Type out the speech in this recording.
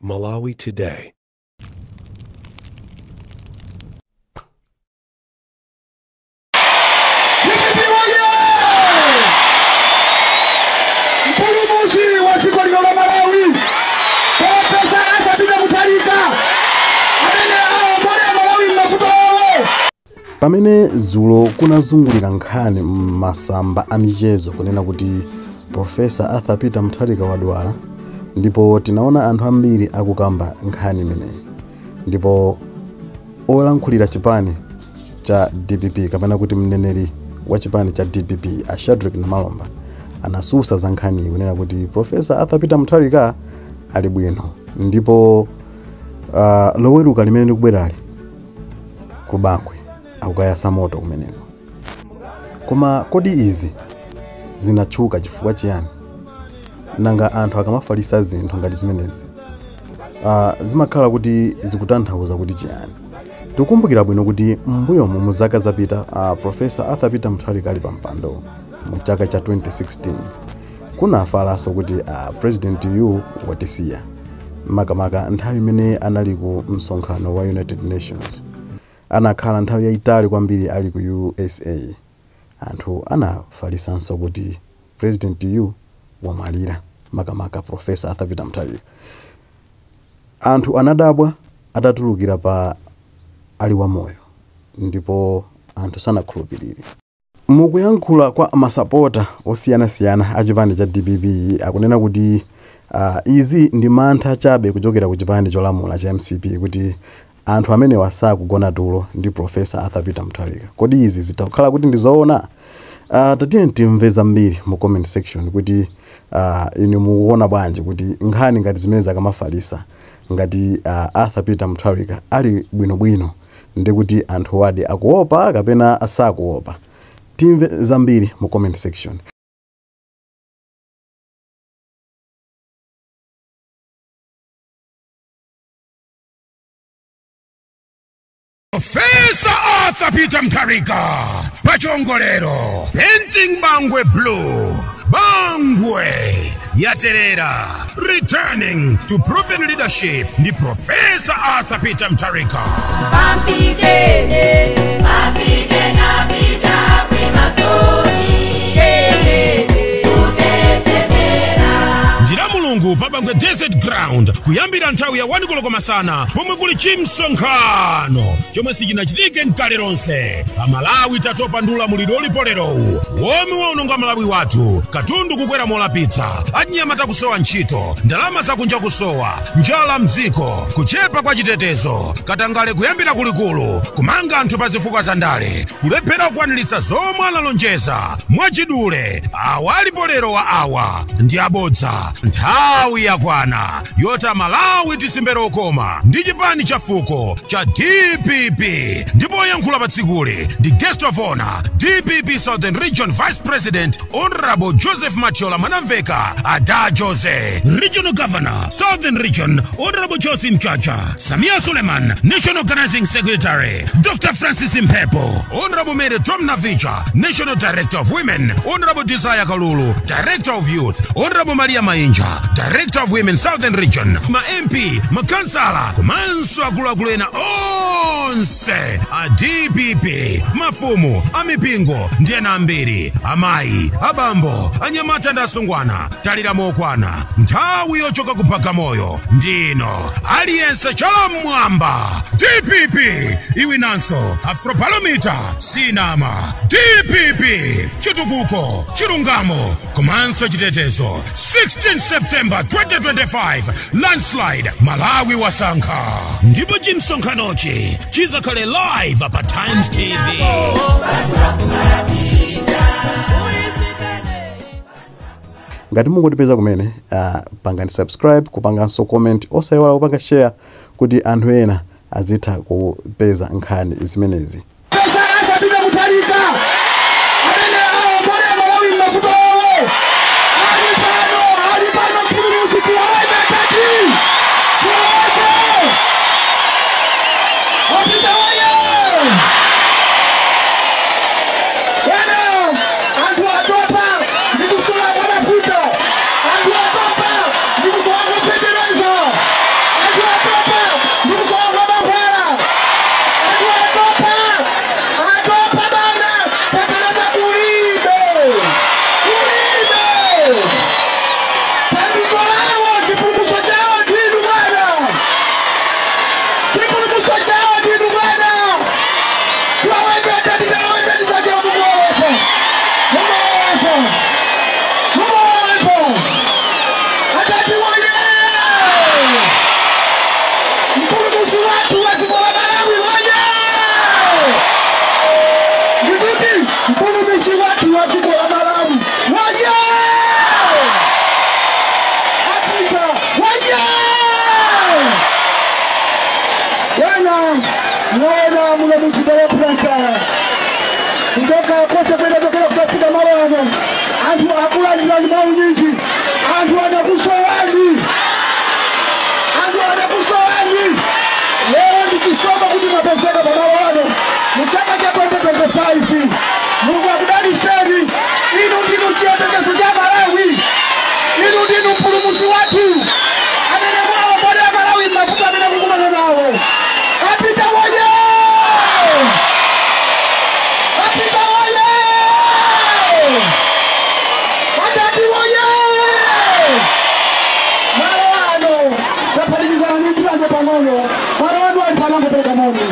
Malawi Today. Pamene zulo kunazungulira nkhani masamba a michezo kunena kuti Profesa Arthur Peter Mutharika wadwala, ndipo tinaona anthu ambiri akukamba nkhani imeneyi. Ndipo olankhulira chipani cha DPP kapena kuti mneneri wa chipani cha DPP a Shadrack Namalomba anasusa za nkhani kunena kuti Profesa Arthur Peter Mutharika ali bwino, ndipo loweruka limene likubwerali ku Bangwe akukayasa moto kumeneko. Koma kodi izi zinatchuka chifukwa chiyani? Nanga anthu akamafalisa zinthu ngati zimenezi zimakhala kuti zikutanthauza kuti chiyani? Tikumbukira bwino kuti mbuyo mu zaka zapita Profesa Arthur Peter Mutharika ali pampando mu chaka cha 2016 kunafalanso kuti President yu watisiya makamaka nthawi imene anali ku msonkhano wa United Nations. Anakhala nthawi yayitali kwambiri ali ku USA. Anthu anafalisanso kuti President yu wamwalira makamaka Profesa Arthur Peter Mutharika. Anthu anadabwa atatulukira pa ali wa moyo, ndipo anthu sanakhulupirire. Mukuyankhula kwa masapota osiyana-siyana a chipani cha DPP akunena kuti izi ndi mantha chabe kuchokera ku chipani cholamula cha MCP kuti anthu amene wasakugona tulo ndi Profesa Arthur Peter Mutharika. Kodi izi zitakhala kuti ndizoona? Tatiye timve zambiri mu comment section kuti inu mukuona bwanji kuti nkhani ngati zimene zakamafalisa ngati Arthur Peter Mutharika ali bwinobwino ndi kuti anthu wadi akuopa kapena asakuopa. Timve zambiri mu comment section. Profesa Arthur Peter Mutharika pachongolero painting Bangwe blue. Bangwe yaterera, returning to proven leadership ni Profesa Arthur Peter Mutharika. Mulungu pa Bangwe Desert Ground kuyambira nthawi ya 1 koloko masana pomwe kuli chimsonkhano chomwe sichinachitike nkale lonse. Amalawi tatopa ndula muliro ulipolerowu womwe waunonga Malawi wathu, katundu kukwera molapitsa, anyamata kusowa ntchito, ndalama zakunja kusowa, njala mdziko, kuchepa kwa chitetezo, katangale kuyambira kulikulu, kumanga anthu pa zifukwa za ndale, kulephera kukwaniritsa zomwe analonjeza mwachidule. Awa alipolero wa awa ndi abodza. Nthawi yakwana yota Malawi tisimbero okoma ndi chipani cha fuko cha DPP. Ndipo yankhula patsikuli ndi guest of honor DPP Southern Region Vice President Honorable Joseph Matiola Manamveka Ada Jose, Regional Governor Southern Region Honorable Josim Chacha, Samia Suleiman National Organizing Secretary, Dr. Francis Mpepo, Honorable Mary Tromnavicha National Director of Women, Honorable Desire Kalulu Director of Youth, Honorable Maria Mainja Director of Women Southern Region, ma MP, ma kansala, kumanso akuluakulu ena onse a DPP, mafumu, amipingo ndi ena ambiri, amayi, abambo, anyamata ndi asungwana, talira mokwana. Nthawi yochoka kupaka moyo ndino, aliyense chala mwamba. DPP iwinanso Afropalomita sinama. DPP chitukuko, chilungamo, kumanso chitetezo. 16 September 2025 landslide Malawi wasankha. Ndipo chimsonkhanochi chizakhale live pa Times TV. Ngati mungotipeza kumene pangani subscribe, kupanganso comment, osayiwala kupanga share kuti anthu ena azitha kupeza nkhani zimenezi. mule development kutoka kosa kwenda tokea kutafuta mara antu akula ndani mau nyingi antu anakusowani leo nikisoma kuti mapeseka pamalo mchaka cha 2025 Mungu akudali seri inu ndinu chiyembekezo cha Malawi inu ndinu mpulumusi watu amene mwawo mbona ya Malawi mafuta amene kukumana nawo apita woye atati woye malo ano tapalizana ndi pang'ono malo ano ali panango peka moni